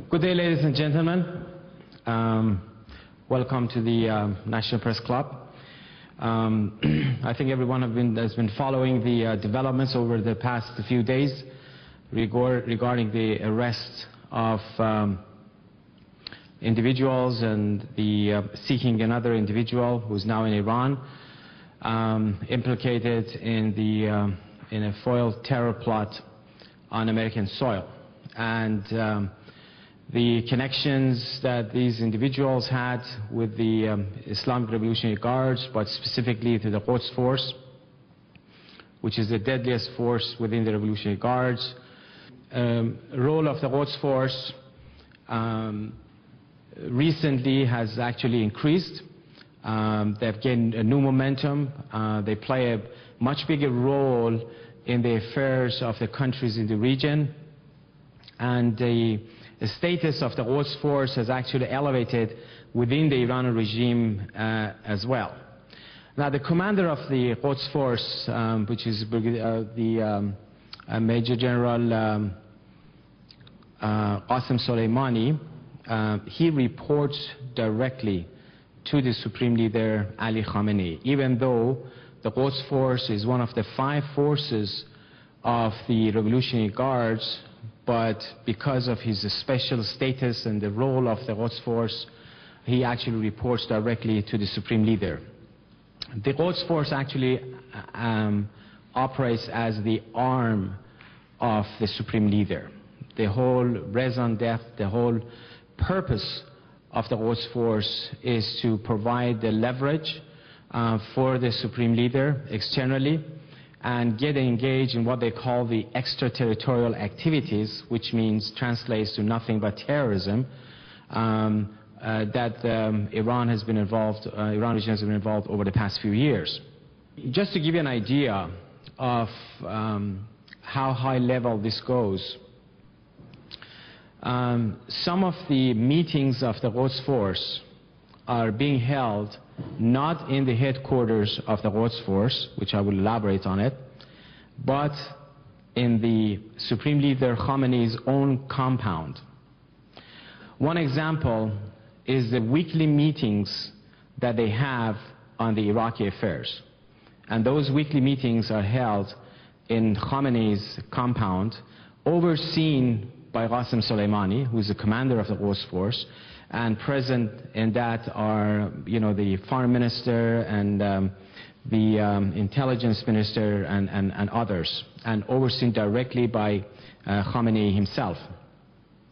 Good day, ladies and gentlemen. Welcome to the National Press Club. I think everyone has been following the developments over the past few days regarding the arrest of individuals and the seeking another individual who is now in Iran, implicated in a foiled terror plot on American soil. And the connections that these individuals had with the Islamic Revolutionary Guards, but specifically to the Quds Force, which is the deadliest force within the Revolutionary Guards. Role of the Quds Force recently has actually increased. They've gained a new momentum. They play a much bigger role in the affairs of the countries in the region. And the status of the Quds Force has actually elevated within the Iranian regime as well. Now, the commander of the Quds Force, which is the Major General Qasem Soleimani, he reports directly to the Supreme Leader Ali Khamenei, even though the Quds Force is one of the 5 forces of the Revolutionary Guards. But because of his special status and the role of the Quds Force, he actually reports directly to the Supreme Leader. The Quds Force actually operates as the arm of the Supreme Leader. The whole raison d'etre, the whole purpose of the Quds Force is to provide the leverage for the Supreme Leader externally, and get engaged in what they call the extraterritorial activities, which translates to nothing but terrorism, that Iran has been involved, Iran region has been involved over the past few years. Just to give you an idea of how high level this goes, some of the meetings of the Quds Force are being held not in the headquarters of the Quds Force, which I will elaborate on it, but in the Supreme Leader Khamenei's own compound. One example is the weekly meetings that they have on the Iraqi affairs. And those weekly meetings are held in Khamenei's compound, overseen by Qasem Soleimani, who is the commander of the Quds Force, and present in that are, the foreign minister and the intelligence minister and others, and overseen directly by Khamenei himself.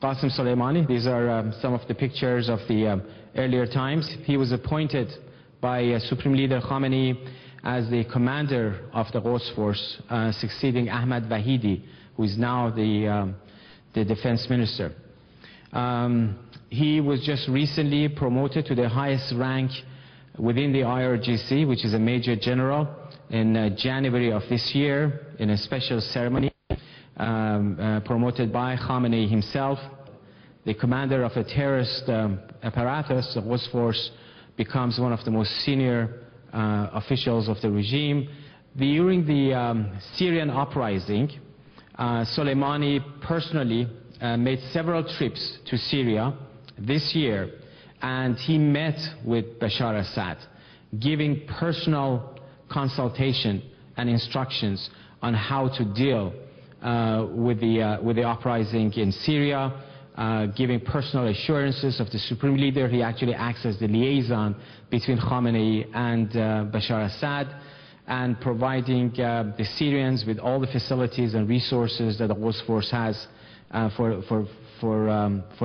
Qasem Soleimani, these are some of the pictures of the earlier times. He was appointed by Supreme Leader Khamenei as the commander of the Quds Force, succeeding Ahmad Vahidi, who is now the defense minister. He was just recently promoted to the highest rank within the IRGC, which is a major general, in January of this year in a special ceremony, promoted by Khamenei himself. The commander of a terrorist apparatus, the Quds Force, becomes one of the most senior officials of the regime. During the Syrian uprising, Soleimani personally made several trips to Syria this year, and he met with Bashar Assad, giving personal consultation and instructions on how to deal with the uprising in Syria, giving personal assurances of the Supreme Leader. He actually acts as the liaison between Khamenei and Bashar Assad, and providing the Syrians with all the facilities and resources that the Quds Force has for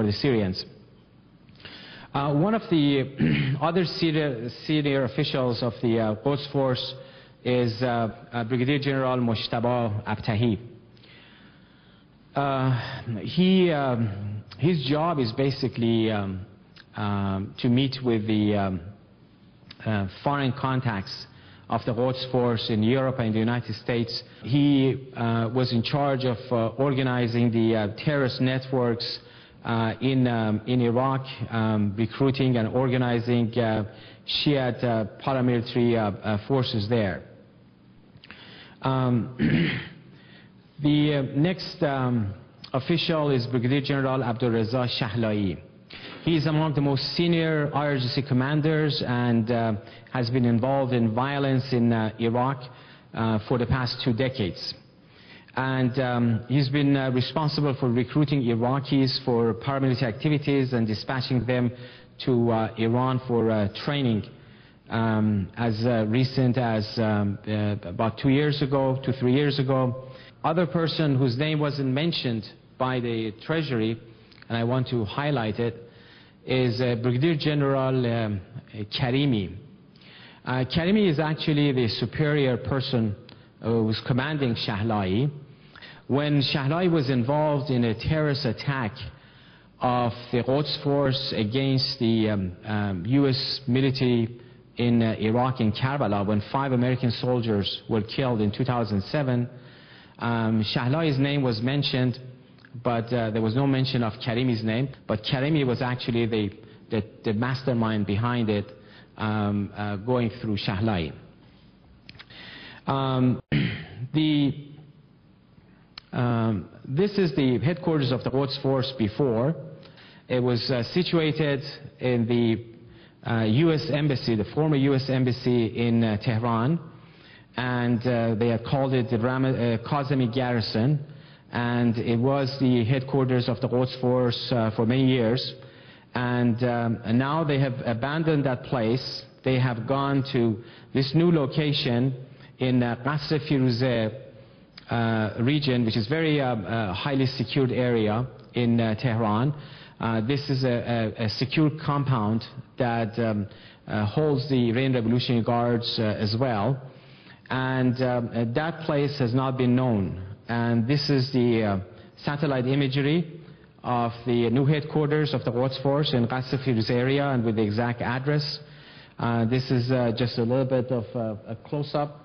the Syrians. One of the other senior officials of the Quds Force is Brigadier General Mojtaba Abtahi. His job is basically to meet with the foreign contacts of the Quds Force in Europe and the United States. He was in charge of organizing the terrorist networks in Iraq, recruiting and organizing Shiite paramilitary forces there. The next official is Brigadier General Abdulreza Shahlai. He is among the most senior IRGC commanders and has been involved in violence in Iraq for the past 2 decades. And he's been responsible for recruiting Iraqis for paramilitary activities and dispatching them to Iran for training as recent as about 2 years ago, 2-3 years ago. Other person whose name wasn't mentioned by the Treasury, and I want to highlight it, is Brigadier General Karimi. Karimi is actually the superior person who's commanding Shahlai. When Shahlai was involved in a terrorist attack of the Quds Force against the U.S. military in Iraq, in Karbala, when 5 American soldiers were killed in 2007, Shahlai's name was mentioned, but there was no mention of Karimi's name. But Karimi was actually the mastermind behind it, going through Shahlai. This is the headquarters of the Quds Force before. It was situated in the U.S. Embassy, the former U.S. Embassy in Tehran, and they had called it the Kazemi Garrison, and it was the headquarters of the Quds Force for many years. And now they have abandoned that place. They have gone to this new location in Qasr Firuzeh region, which is very highly secured area in Tehran. This is a secure compound that holds the Iranian Revolutionary Guards as well. And that place has not been known. And this is the satellite imagery of the new headquarters of the Quds Force in Qasr Firuzeh area, and with the exact address. This is just a little bit of a close-up.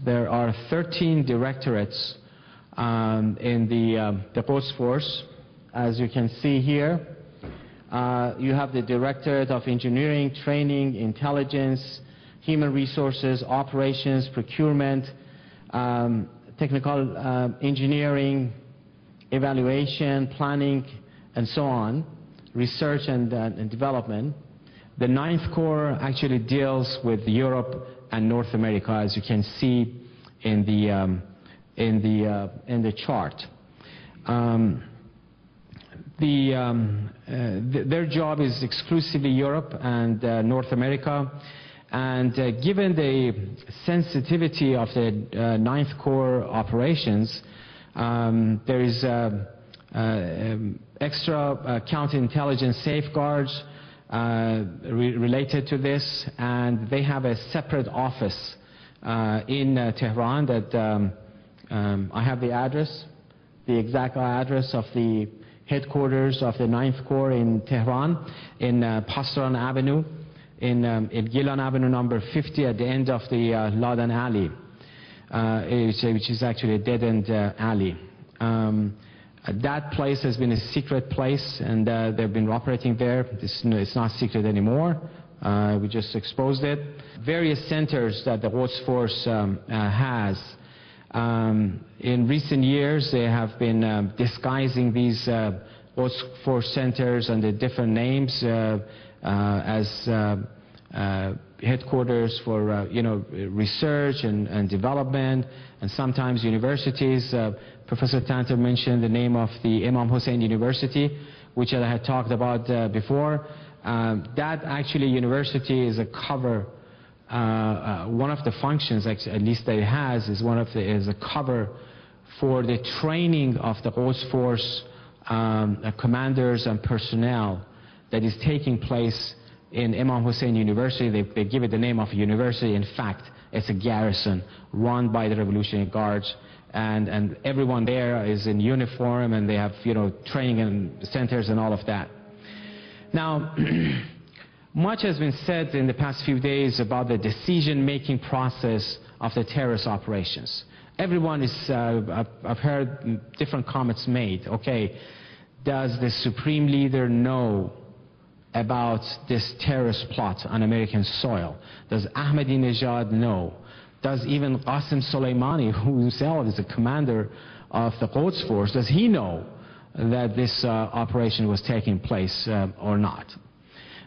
There are 13 directorates in the Quds Force. As you can see here, you have the Directorate of Engineering, Training, Intelligence, Human Resources, Operations, Procurement, Technical Engineering, Evaluation, Planning, and so on, Research and Development. The 9th Corps actually deals with Europe and North America, as you can see in the chart. Their job is exclusively Europe and North America, and given the sensitivity of the 9th Corps operations, there is extra counterintelligence safeguards related to this, and they have a separate office in Tehran that I have the address, the exact address of the headquarters of the 9th Corps in Tehran, in Pasdaran Avenue, in Gilan Avenue number 50, at the end of the Ladan Alley, which is actually a dead-end alley. That place has been a secret place, and they've been operating there. It's not secret anymore. We just exposed it. Various centers that the Quds Force has. In recent years, they have been disguising these Quds Force centers under different names as headquarters for research and development, and sometimes universities. Professor Tanter mentioned the name of the Imam Hussein University, which I had talked about before. That actually university is a cover. One of the functions, at least that it has, is a cover for the training of the Quds Force commanders and personnel that is taking place in Imam Hussein University. They give it the name of a university. In fact, it's a garrison run by the Revolutionary Guards, and everyone there is in uniform, and they have training and centers and all of that. Now, much has been said in the past few days about the decision-making process of the terrorist operations. Everyone is, I've heard different comments made. Okay, does the Supreme Leader know about this terrorist plot on American soil? Does Ahmadinejad know? Does even Qasem Soleimani, who himself is the commander of the Quds Force, does he know that this operation was taking place or not?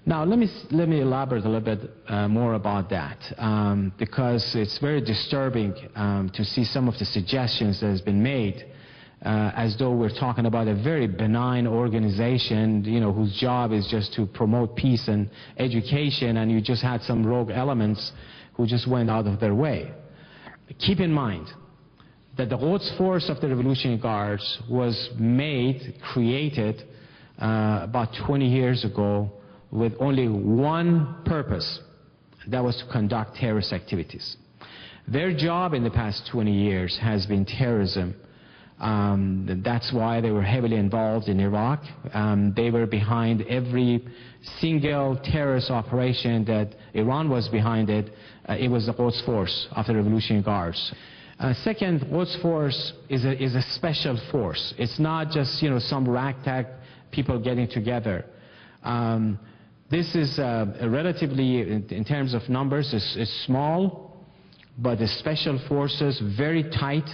Now, let me elaborate a little bit more about that, because it's very disturbing to see some of the suggestions that has been made, as though we're talking about a very benign organization, you know, whose job is just to promote peace and education, and you just had some rogue elements who just went out of their way. Keep in mind that the Quds Force of the Revolutionary Guards was created about 20 years ago with only one purpose, that was to conduct terrorist activities. Their job in the past 20 years has been terrorism. That's why they were heavily involved in Iraq. They were behind every single terrorist operation that Iran was behind it. It was the Quds Force of the Revolutionary Guards. Second, Quds Force is a special force. It's not just, you know, some ragtag people getting together. This is relatively, in terms of numbers, is small, but the special forces very tight,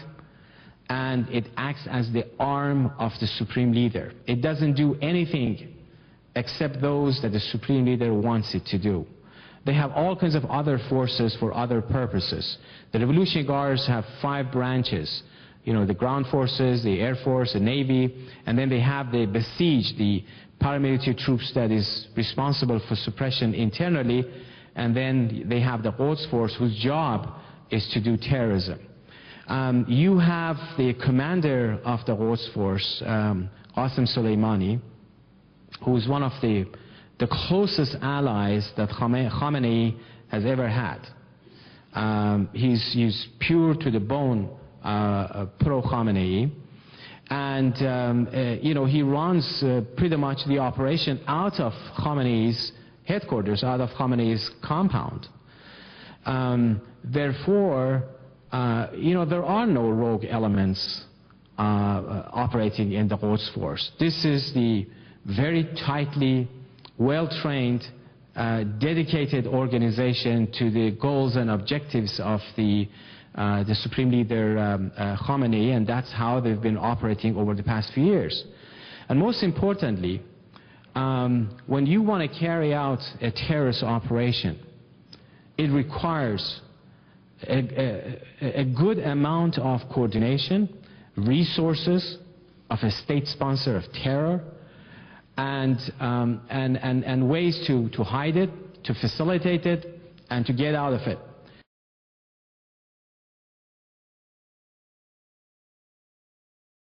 and it acts as the arm of the supreme leader. It doesn't do anything except those that the supreme leader wants it to do. They have all kinds of other forces for other purposes. The Revolutionary Guards have 5 branches. You know, the ground forces, the Air Force, the Navy, and then they have the besieged, the paramilitary troops that is responsible for suppression internally, and then they have the Quds Force, whose job is to do terrorism. You have the commander of the Quds Force, Qasem Soleimani, who is one of the closest allies that Khamenei has ever had. He's pure to the bone pro-Khamenei. And, you know, he runs pretty much the operation out of Khamenei's headquarters, out of Khamenei's compound. Therefore, you know, there are no rogue elements operating in the Quds Force. This is the very tightly, well-trained, dedicated organization to the goals and objectives of the Supreme Leader Khamenei, and that's how they've been operating over the past few years. And most importantly, when you want to carry out a terrorist operation, it requires a good amount of coordination, resources of a state sponsor of terror, and ways to hide it, to facilitate it, and to get out of it.